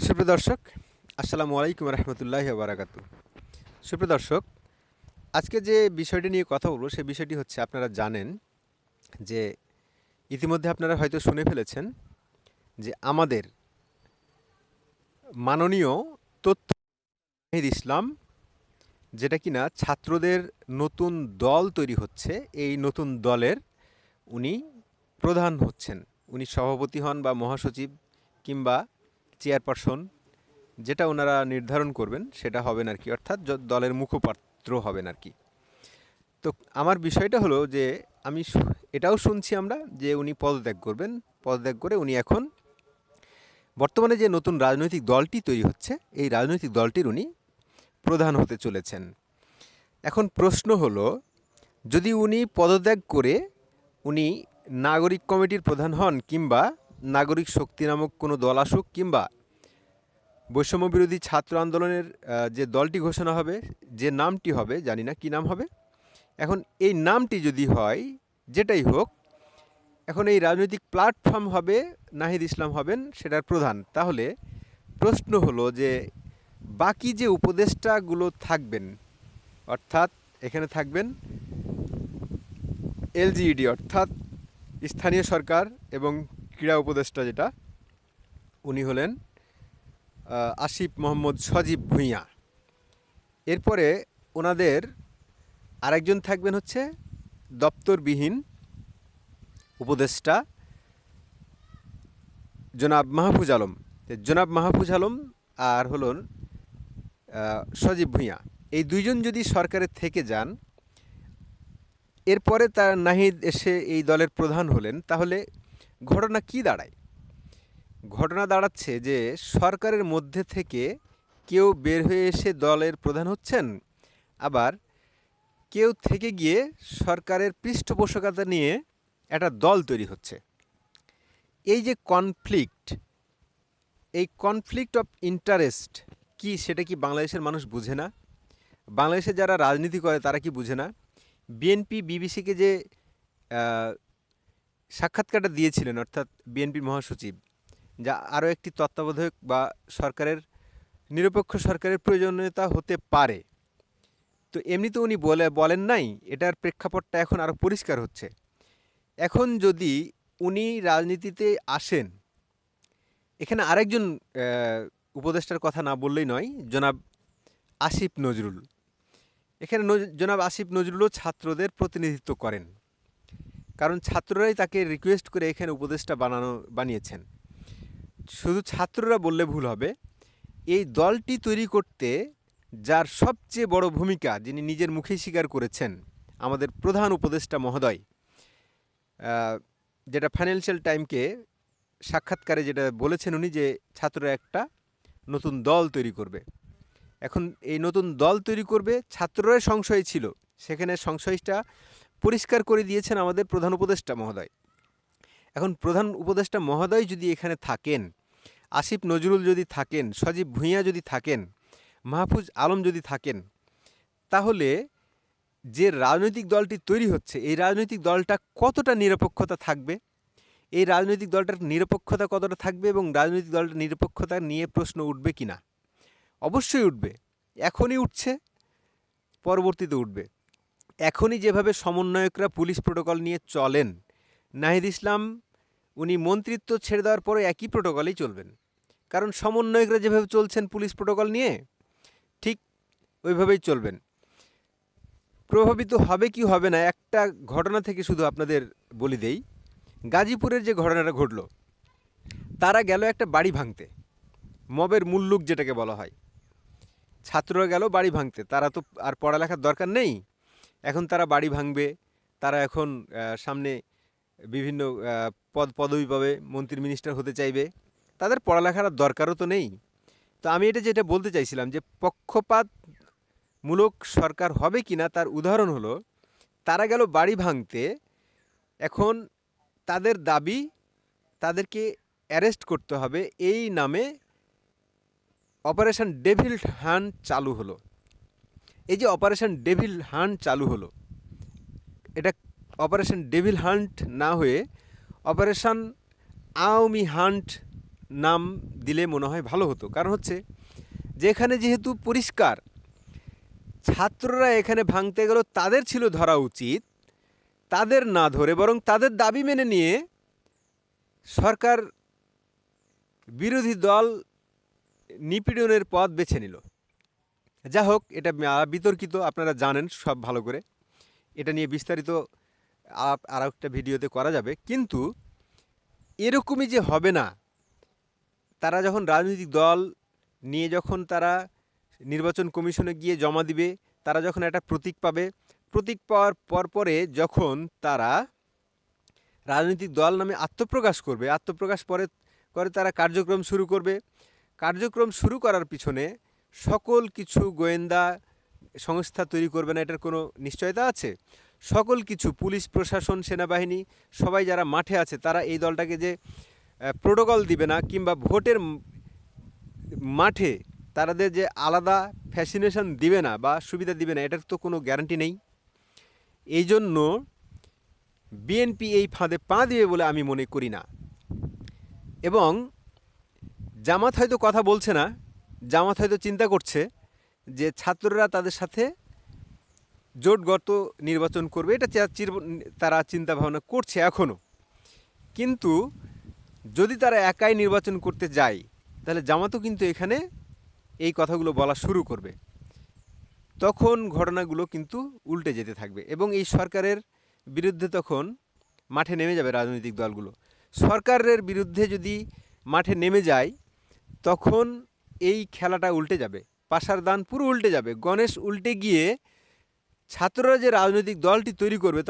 সুপ্রিয় দর্শক, আসসালামু আলাইকুম রহমতুল্লাহি ওয়া বারাকাতুহু। সুপ্রিয় দর্শক, আজকে যে বিষয়টি নিয়ে কথা বলবো সে বিষয়টি হচ্ছে, আপনারা জানেন যে ইতিমধ্যে আপনারা হয়তো শুনে ফেলেছেন যে আমাদের মাননীয় তথ্য নাহিদ ইসলাম, যেটা কিনা ছাত্রদের নতুন দল তৈরি হচ্ছে, এই নতুন দলের উনি প্রধান হচ্ছেন। উনি সভাপতি হন বা মহাসচিব কিংবা চেয়ারপারসন, যেটা ওনারা নির্ধারণ করবেন সেটা হবেন আর কি, অর্থাৎ দলের মুখপাত্র হবেন আর কি। তো আমার বিষয়টা হলো যে আমি এটাও শুনছি আমরা যে উনি পদত্যাগ করবেন। পদত্যাগ করে উনি এখন বর্তমানে যে নতুন রাজনৈতিক দলটি তৈরি হচ্ছে, এই রাজনৈতিক দলটির উনি প্রধান হতে চলেছেন। এখন প্রশ্ন হলো, যদি উনি পদত্যাগ করে উনি নাগরিক কমিটির প্রধান হন, কিংবা নাগরিক শক্তি নামক কোনো দল আসুক, কিংবা বৈষম্য বিরোধী ছাত্র আন্দোলনের যে দলটি ঘোষণা হবে, যে নামটি হবে জানি না কী নাম হবে, এখন এই নামটি যদি হয়, যেটাই হোক, এখন এই রাজনৈতিক প্ল্যাটফর্ম হবে, নাহিদ ইসলাম হবেন সেটার প্রধান। তাহলে প্রশ্ন হলো যে বাকি যে উপদেষ্টাগুলো থাকবেন, অর্থাৎ এখানে থাকবেন এলজিইডি অর্থাৎ স্থানীয় সরকার এবং ক্রীড়া উপদেষ্টা, যেটা উনি হলেন আসিফ মোহাম্মদ সজীব ভুঁইয়া। এরপরে ওনাদের আরেকজন থাকবেন হচ্ছে দপ্তরবিহীন উপদেষ্টা জনাব মাহফুজ আলম। জনাব মাহফুজ আলম আর হলেন সজীব ভুঁইয়া, এই দুইজন যদি সরকারের থেকে যান, এরপরে তার নাহিদ এসে এই দলের প্রধান হলেন, তাহলে ঘটনা কি দাঁড়ায়? ঘটনা দাঁড়াচ্ছে যে সরকারের মধ্যে থেকে কেউ বের হয়ে এসে দলের প্রধান হচ্ছেন, আবার কেউ থেকে গিয়ে সরকারের পৃষ্ঠপোষকতা নিয়ে একটা দল তৈরি হচ্ছে। এই যে কনফ্লিক্ট, এই কনফ্লিক্ট অফ ইন্টারেস্ট কি, সেটা কি বাংলাদেশের মানুষ বুঝে না? বাংলাদেশে যারা রাজনীতি করে তারা কি বুঝে না? বিএনপি বিবিসিকে যে সাক্ষাৎকারটা দিয়েছিলেন, অর্থাৎ বিএনপির মহাসচিব, যা আরও একটি তত্ত্বাবধায়ক বা সরকারের নিরপেক্ষ সরকারের প্রয়োজনীয়তা হতে পারে, তো এমনি তো উনি বলেন নাই। এটার প্রেক্ষাপটটা এখন আরও পরিষ্কার হচ্ছে। এখন যদি উনি রাজনীতিতে আসেন, এখানে আরেকজন উপদেষ্টার কথা না বললেই নয়, জনাব আসিফ নজরুল। এখানে জনাব আসিফ নজরুলও ছাত্রদের প্রতিনিধিত্ব করেন, কারণ ছাত্ররাই তাকে রিকোয়েস্ট করে এখানে উপদেষ্টা বানিয়েছেন। শুধু ছাত্ররা বললে ভুল হবে। এই দলটি তৈরি করতে যার সবচেয়ে বড় ভূমিকা, যিনি নিজের মুখেই স্বীকার করেছেন, আমাদের প্রধান উপদেষ্টা মহোদয়, যেটা ফাইন্যান্সিয়াল টাইমকে সাক্ষাৎকারে যেটা বলেছেন উনি, যে ছাত্ররা একটা নতুন দল তৈরি করবে। এখন এই নতুন দল তৈরি করবে, ছাত্ররাই সংশয় ছিল, সেখানে সংশয়টা পরিষ্কার করে দিয়েছেন আমাদের প্রধান উপদেষ্টা মহোদয়। এখন প্রধান উপদেষ্টা মহোদয় যদি এখানে থাকেন, আসিফ নজরুল যদি থাকেন, সজীব ভুঁইয়া যদি থাকেন, মাহফুজ আলম যদি থাকেন, তাহলে যে রাজনৈতিক দলটি তৈরি হচ্ছে, এই রাজনৈতিক দলটা কতটা নিরপেক্ষতা থাকবে, এই রাজনৈতিক দলটার নিরপেক্ষতা কতটা থাকবে, এবং রাজনৈতিক দলটার নিরপেক্ষতা নিয়ে প্রশ্ন উঠবে কি না? অবশ্যই উঠবে। এখনই উঠছে, পরবর্তীতে উঠবে। এখনই যেভাবে সমন্বয়করা পুলিশ প্রোটোকল নিয়ে চলেন, নাহিদ ইসলাম উনি মন্ত্রিত্ব ছেড়ে দেওয়ার পরে একই প্রোটোকলেই চলবেন, কারণ সমন্বয়করা যেভাবে চলছেন পুলিশ প্রোটোকল নিয়ে, ঠিক ওইভাবেই চলবেন। প্রভাবিত হবে কি হবে না, একটা ঘটনা থেকে শুধু আপনাদের বলি দেই। গাজীপুরের যে ঘটনাটা ঘটল, তারা গেল একটা বাড়ি ভাঙতে, মবের মুল্লুক যেটাকে বলা হয়। ছাত্ররা গেল বাড়ি ভাঙতে, তারা তো আর পড়ালেখার দরকার নেই, এখন তারা বাড়ি ভাঙবে। তারা এখন সামনে বিভিন্ন পদবি পাবে, মন্ত্রী মিনিস্টার হতে চাইবে, তাদের পড়ালেখার দরকারও তো নেই। তো আমি যেটা বলতে চাইছিলাম যে পক্ষপাতমূলক সরকার হবে কি না তার উদাহরণ হলো, তারা গেল বাড়ি ভাঙতে, এখন তাদের দাবি তাদেরকে অ্যারেস্ট করতে হবে, এই নামে অপারেশন ডেভিল হান্ট চালু হলো। এই যে অপারেশন ডেভিল হান্ট চালু হলো, এটা অপারেশন ডেভিল হান্ট না হয়ে অপারেশন আওয়ামী হান্ট নাম দিলে মনে হয় ভালো হতো। কারণ হচ্ছে যে এখানে যেহেতু পরিষ্কার ছাত্ররা এখানে ভাঙতে গেল, তাদের ছিল ধরা উচিত, তাদের না ধরে বরং তাদের দাবি মেনে নিয়ে সরকার বিরোধী দল নিপীড়নের পথ বেছে নিল। যা হোক, এটা বিতর্কিত, আপনারা জানেন সব ভালো করে। এটা নিয়ে বিস্তারিত আর একটা ভিডিওতে করা যাবে। কিন্তু এরকমই যে হবে না, তারা যখন রাজনৈতিক দল নিয়ে যখন তারা নির্বাচন কমিশনে গিয়ে জমা দিবে, তারা যখন একটা প্রতীক পাবে, প্রতীক পাওয়ার পরে যখন তারা রাজনৈতিক দল নামে আত্মপ্রকাশ করবে, আত্মপ্রকাশ করে তারা কার্যক্রম শুরু করবে। কার্যক্রম শুরু করার পিছনে সকল কিছু গোয়েন্দা সংস্থা তৈরি করবে না, এটার কোনো নিশ্চয়তা আছে? সকল কিছু পুলিশ প্রশাসন সেনাবাহিনী সবাই যারা মাঠে আছে তারা এই দলটাকে যে প্রোটোকল দিবে না কিংবা ভোটের মাঠে তাদের যে আলাদা ফ্যাসিনেশন দিবে না বা সুবিধা দিবে না, এটার তো কোনো গ্যারান্টি নেই। এই জন্য বিএনপি এই ফাঁদে পা দিবে বলে আমি মনে করি না। এবং জামাত হয়তো কথা বলছে না, জামাত হয়তো চিন্তা করছে যে ছাত্ররা তাদের সাথে জোটগত নির্বাচন করবে, এটা তারা চিন্তা ভাবনা করছে এখনও। কিন্তু যদি তারা একাই নির্বাচন করতে যায় তাহলে জামাতও কিন্তু এখানে এই কথাগুলো বলা শুরু করবে। তখন ঘটনাগুলো কিন্তু উল্টে যেতে থাকবে এবং এই সরকারের বিরুদ্ধে তখন মাঠে নেমে যাবে রাজনৈতিক দলগুলো। সরকারের বিরুদ্ধে যদি মাঠে নেমে যায় তখন এই খেলাটা উল্টে যাবে, পাশার দান পুরো উল্টে যাবে। গণেশ উল্টে গিয়ে ছাত্ররা যে রাজনৈতিক দলটি তৈরি করবে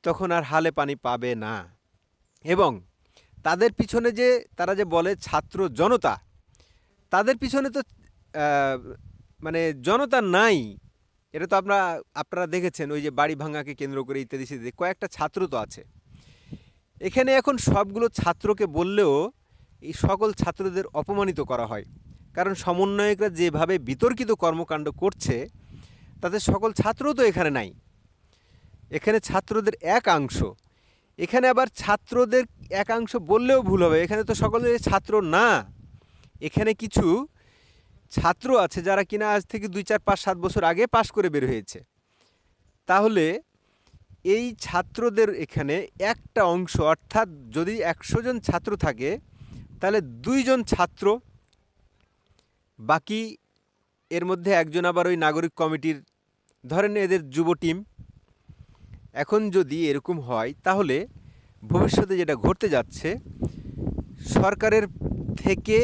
তখন আর হালে পানি পাবে না। এবং তাদের পিছনে যে তারা যে বলে ছাত্র জনতা, তাদের পিছনে তো মানে জনতা নাই। এটা তো আপনারা দেখেছেন, ওই যে বাড়ি ভাঙাকে কেন্দ্র করে ইত্যাদি কয়েকটা ছাত্র তো আছে এখানে। এখন সবগুলো ছাত্রকে বললেও এই সকল ছাত্রদের অপমানিত করা হয়, কারণ সমন্বয়করা যেভাবে বিতর্কিত কর্মকাণ্ড করছে তাদের সকল ছাত্রও তো এখানে নাই। এখানে ছাত্রদের একাংশ, এখানে আবার ছাত্রদের একাংশ বললেও ভুল হবে, এখানে তো সকলে ছাত্র না। এখানে কিছু ছাত্র আছে যারা কিনা আজ থেকে 2, 4, 5, 7 বছর আগে পাশ করে বের হয়েছে। তাহলে এই ছাত্রদের এখানে একটা অংশ, অর্থাৎ যদি 100 জন ছাত্র থাকে তাহলে 2 জন ছাত্র, বাকি এর মধ্যে একজন আবার ওই নাগরিক কমিটির, ধরেন এদের যুব টিম। এখন যদি এরকম হয় তাহলে ভবিষ্যতে যেটা ঘটতে যাচ্ছে, সরকারের থেকে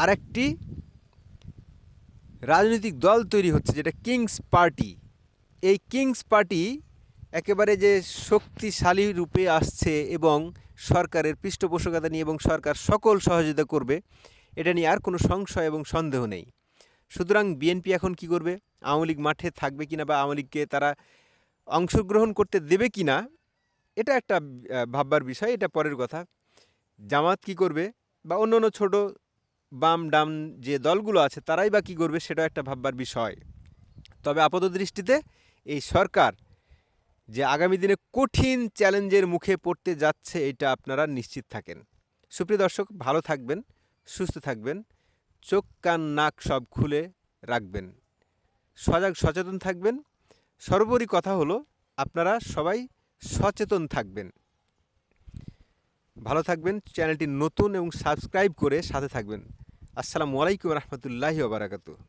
আরেকটি রাজনৈতিক দল তৈরি হচ্ছে যেটা কিংস পার্টি। এই কিংস পার্টি একেবারে যে শক্তিশালী রূপে আসছে এবং সরকারের পৃষ্ঠপোষকতা নিয়ে এবং সরকার সকল সহযোগিতা করবে, এটা নিয়ে আর কোনো সংশয় এবং সন্দেহ নেই। সুতরাং বিএনপি এখন কি করবে, আওয়ামী লীগ মাঠে থাকবে কিনা বা আওয়ামী লীগকে তারা অংশগ্রহণ করতে দেবে কিনা, এটা একটা ভাববার বিষয়, এটা পরের কথা। জামাত কি করবে বা অন্য অন্য ছোটো বাম ডাম যে দলগুলো আছে তারাই বা কী করবে, সেটাও একটা ভাববার বিষয়। তবে আপাত দৃষ্টিতে এই সরকার যে আগামী দিনে কঠিন চ্যালেঞ্জের মুখে পড়তে যাচ্ছে এটা আপনারা নিশ্চিত থাকেন। সুপ্রিয় দর্শক, ভালো থাকবেন, সুস্থ থাকবেন, চোখ কান নাক সব খুলে রাখবেন, সচেতন থাকবেন। সর্বোপরি কথা হলো আপনারা সবাই সচেতন থাকবেন। ভালো থাকবেন, চ্যানেলটি নতুন এবং সাবস্ক্রাইব করে সাথে থাকবেন। আসসালামু আলাইকুম রহমতুল্লাহি ওয়া বারাকাতুহু।